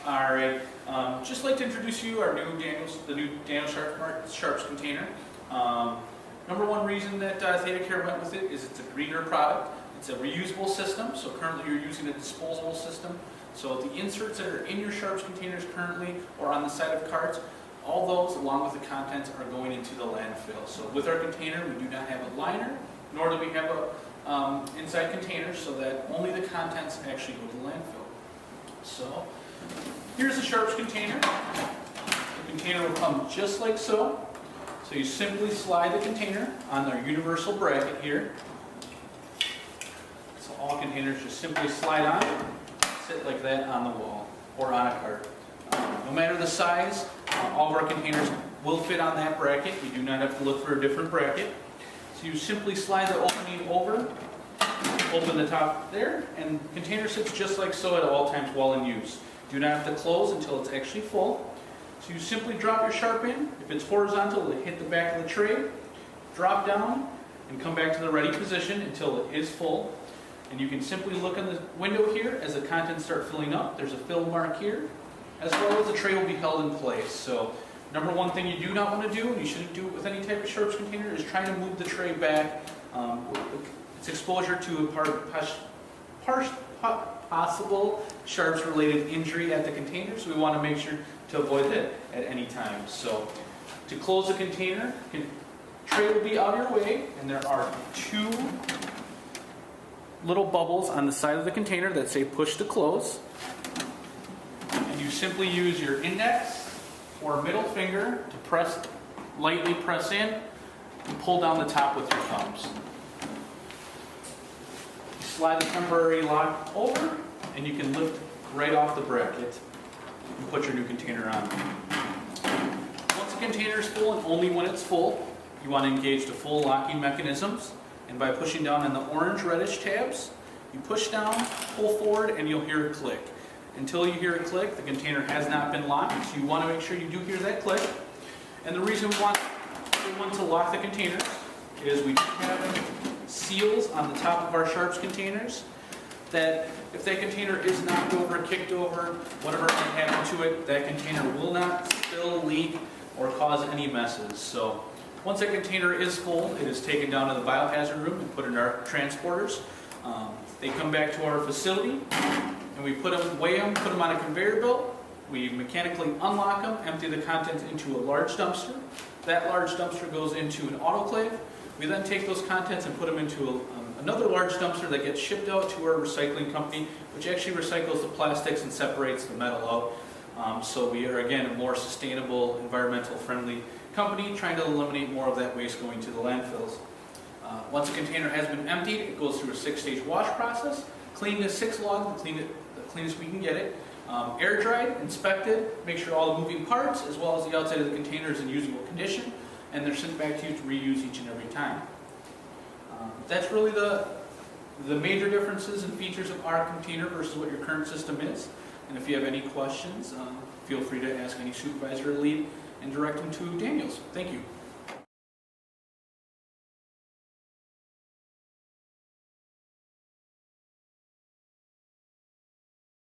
All right, just like to introduce you our the new Daniel Sharps container. Number one reason that Theta Care went with it is it's a greener product. It's a reusable system, so currently you're using a disposable system. So the inserts that are in your Sharps containers currently or on the side of carts, all those along with the contents are going into the landfill. So with our container, we do not have a liner, nor do we have a inside container, so that only the contents actually go to the landfill. So here's the Sharps container. The container will come just like so. So you simply slide the container on our universal bracket here. So all containers just simply slide on, sit like that on the wall or on a cart. No matter the size, all of our containers will fit on that bracket. You do not have to look for a different bracket. So you simply slide the opening over, open the top there, and the container sits just like so at all times while in use. Do not have to close until it's actually full. So you simply drop your Sharp in. If it's horizontal, it'll hit the back of the tray, drop down, and come back to the ready position until it is full. And you can simply look in the window here as the contents start filling up. There's a fill mark here, as well as the tray will be held in place. So number one thing you do not want to do, and you shouldn't do it with any type of Sharps container, is trying to move the tray back. It's exposure to a possible Sharps related injury at the container, so we want to make sure to avoid that at any time. So to close the container, the tray will be out of your way, and there are two little bubbles on the side of the container that say push to close. And you simply use your index or middle finger to lightly press in and pull down the top with your thumbs. You slide the temporary lock over, and you can lift right off the bracket and put your new container on. Once the container is full, and only when it's full, you want to engage the full locking mechanisms. And by pushing down on the orange reddish tabs, you push down, pull forward, and you'll hear a click. Until you hear a click, the container has not been locked, so you want to make sure you do hear that click. And the reason we want to lock the containers is we have seals on the top of our Sharps containers that if that container is knocked over, kicked over, whatever can happen to it, that container will not spill, leak, or cause any messes. So once that container is full, it is taken down to the biohazard room and put in our transporters. They come back to our facility, and we weigh them, put them on a conveyor belt. We mechanically unlock them, empty the contents into a large dumpster. That large dumpster goes into an autoclave. We then take those contents and put them into another large dumpster that gets shipped out to our recycling company, which actually recycles the plastics and separates the metal out. So we are, again, a more sustainable, environmental friendly company trying to eliminate more of that waste going to the landfills. Once a container has been emptied, it goes through a 6-stage wash process. Clean to 6 log, the cleanest we can get it. Air dried, inspected, make sure all the moving parts as well as the outside of the container is in usable condition, and they're sent back to you to reuse each and every time. That's really the major differences and features of our container versus what your current system is. And if you have any questions, feel free to ask any supervisor or lead and direct them to Daniel's. Thank you.